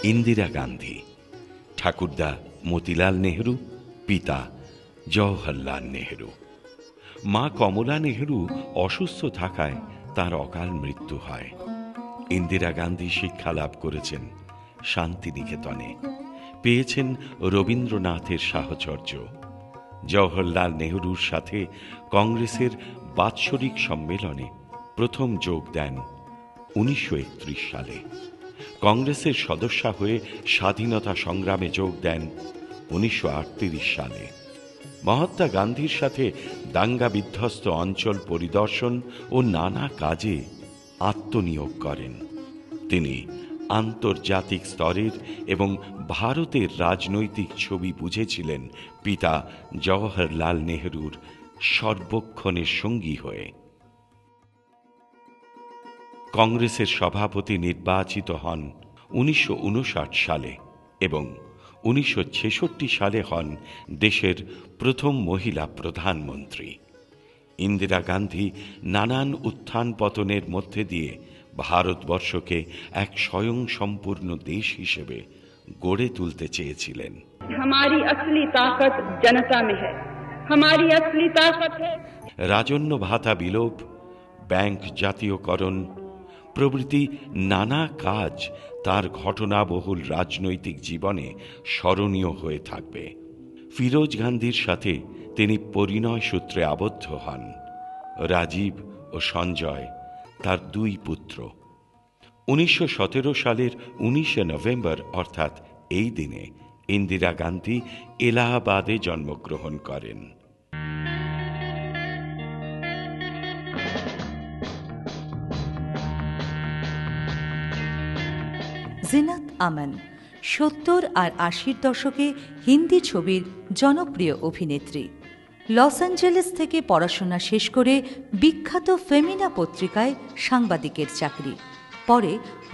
ইন্দিরা গান্ধী, ঠাকুরদা মতিলাল নেহরু, পিতা জওহরলাল নেহরু। মা কমলা নেহরু অসুস্থ থাকায় তার অকাল মৃত্যু হয়। ইন্দিরা গান্ধী শিক্ষা লাভ করেছেন শান্তিনিকেতনে, পেয়েছেন রবীন্দ্রনাথের সাহচর্য। জওহরলাল নেহরুর সাথে কংগ্রেসের বাৎসরিক সম্মেলনে প্রথম যোগ দেন 1931 সালে। কংগ্রেসের সদস্যা হয়ে স্বাধীনতা সংগ্রামে যোগ দেন 1938 সালে। মহাত্মা গান্ধীর সাথে দাঙ্গা বিধ্বস্ত অঞ্চল পরিদর্শন ও নানা কাজে আত্মনিয়োগ করেন। তিনি আন্তর্জাতিক স্তরের এবং ভারতের রাজনৈতিক ছবি বুঝেছিলেন পিতা জওহরলাল নেহরুর সর্বক্ষণের সঙ্গী হয়ে। কংগ্রেসের সভাপতি নির্বাচিত হন 1959 সালে এবং 1966 সালে হন দেশের প্রথম মহিলা প্রধানমন্ত্রী। ইন্দিরা গান্ধী নানান উত্থান পতনের মধ্যে দিয়ে ভারতবর্ষকে এক স্বয়ংসম্পূর্ণ দেশ হিসেবে গড়ে তুলতে চেয়েছিলেন। हमारी असली ताकत जनता में है, हमारी असली ताकत है। রাজন্য ভাতা বিলোপ, ব্যাংক জাতীয়করণ প্রভৃতি নানা কাজ তার ঘটনাবহুল রাজনৈতিক জীবনে স্মরণীয় হয়ে থাকবে। ফিরোজ গান্ধীর সাথে তিনি পরিণয় সূত্রে আবদ্ধ হন। রাজীব ও সঞ্জয় তার দুই পুত্র। 1917 সালের 19 নভেম্বর অর্থাৎ এই দিনে ইন্দিরা গান্ধী এলাহাবাদে জন্মগ্রহণ করেন। জিনাত আমান 70 আর 80-র দশকে হিন্দি ছবির জনপ্রিয় অভিনেত্রী। লস অ্যাঞ্জেলেস থেকে পড়াশোনা শেষ করে বিখ্যাত ফেমিনা পত্রিকায় সাংবাদিকের চাকরি, পরে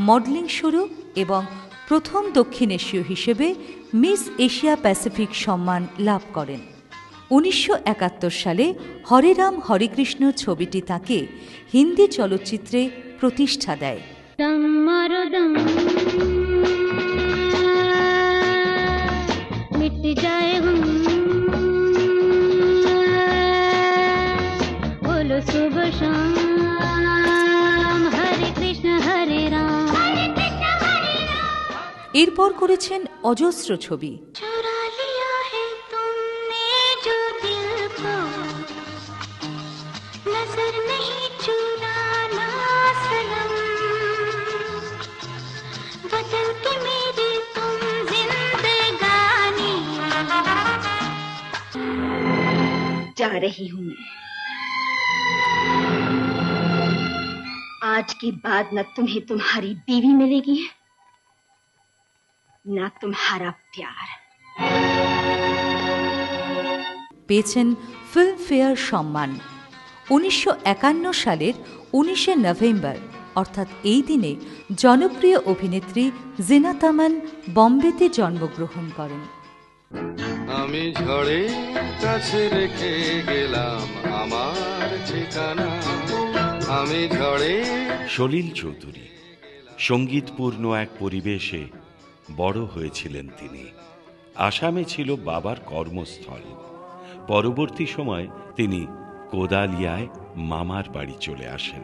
মডেলিং শুরু এবং প্রথম দক্ষিণ এশীয় হিসেবে মিস এশিয়া প্যাসিফিক সম্মান লাভ করেন। 1971 সালে হরে রাম হরে কৃষ্ণ ছবিটি তাকে হিন্দি চলচ্চিত্রে প্রতিষ্ঠা দেয়। এরপর করেছেন অজস্র ছবি। जा रही हूं मैं, आज के बाद न तुम्हें तुम्हारी बीवी मिलेगी न तुम्हारा प्यार। পেয়েছেন ফিল্মফেয়ার সম্মান। 1951 সালের 19 নভেম্বর অর্থাৎ এই দিনে জনপ্রিয় অভিনেত্রী জিনাত আমান বম্বেতে জন্মগ্রহণ করেন। আমি ঝড়ে কাছে রেখে গেলাম আমার ঠিকানা, আমি ঝড়ে। সলিল চৌধুরী সঙ্গীতপূর্ণ এক পরিবেশে বড় হয়েছিলেন তিনি। আসামে ছিল বাবার কর্মস্থল। পরবর্তী সময় তিনি কোদালিয়ায় মামার বাড়ি চলে আসেন।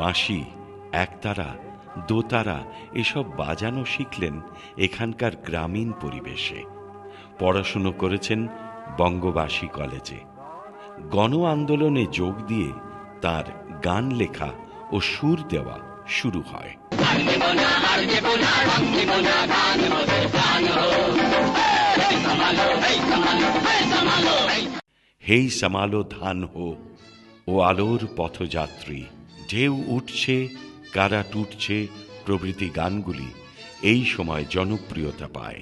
বাঁশি, একতারা, দোতারা এসব বাজানো শিখলেন এখানকার গ্রামীণ পরিবেশে। পড়াশুনো করেছেন বঙ্গবাসী কলেজে। গণ আন্দোলনে যোগ দিয়ে তার গান লেখা ও সুর দেওয়া শুরু হয়। হেই সামালো ধান হো ও আলোর পথযাত্রী, ঢেউ উঠছে কারা টুটছে প্রভৃতি গানগুলি এই সময় জনপ্রিয়তা পায়।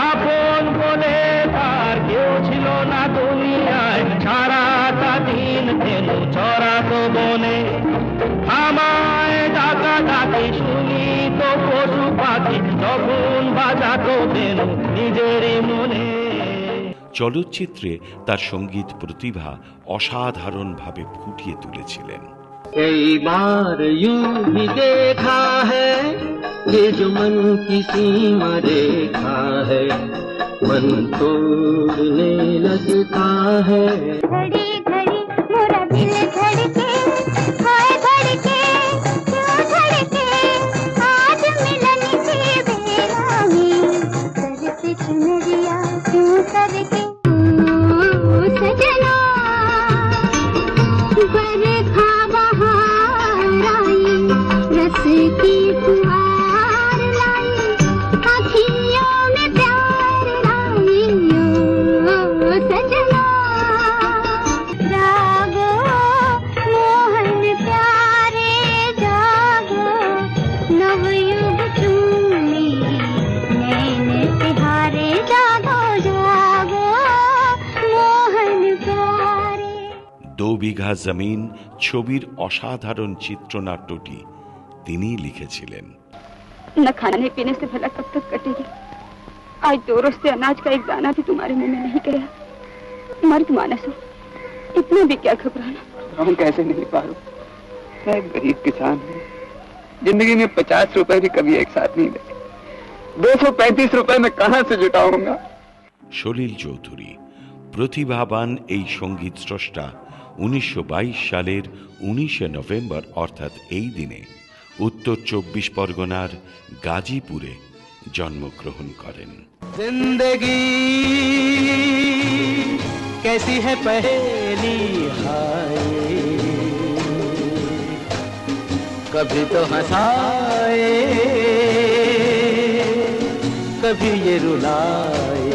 আপন বলে তার কেউ ছিল না দুনিয়ায়, সারাটা দিন ধেনু চড়াতো বনে। আমায় ডাকা ডাকি শুনি তো পশু পাখি, তখন বাজাতো ধেনু নিজেরই মনে। চলচ্চিত্রে তার সঙ্গীত প্রতিভা অসাধারণভাবে ফুটিয়ে তুলেছিলেন। कई बार यूं भी देखा है ये जो मन की सीमा रेखा है मन तोड़ने लगता है। घड़ी घड़ी मोरा दिल धड़के हाय धड़के क्यों धड़के आज मिलन की बेला में करते चुनरिया क्यों करके सजना बरखा बहार आई रस की फुहार लाई आँखियों में प्यार लाई ओ सजना जागो मोहन प्यारे जागो नवयुग चूमी नैन तिहारे जागो जागो मोहन प्यारे। 2 বিঘা জমিন ছবির অসাধারণ চিত্রনাট্যটি তিনিই লিখেছিলেন। न खाने पीने से भला कब तक कटेगी। आज 2 रोज से अनाज का एक दाना भी तुम्हारे मुंह में नहीं गया। मर्द मानस हो, इतना भी क्या घबराना। हम कैसे नहीं पारू, मैं एक गरीब किसान हूँ। जिंदगी में 50 रुपए भी कभी एक साथ नहीं लगे। 235 रुपए मैं कहाँ से जुटाऊंगा। সলিল চৌধুরী প্রতিভাবান এই সঙ্গীত স্রষ্টা 1922 সালের 19শে নভেম্বর অর্থাৎ এই দিনে উত্তর 24 পরগনার গাজীপুরে জন্মগ্রহণ করেন। जिंदगी कैसी है पहेली हाय कभी तो हंसाए कभी ये रुलाए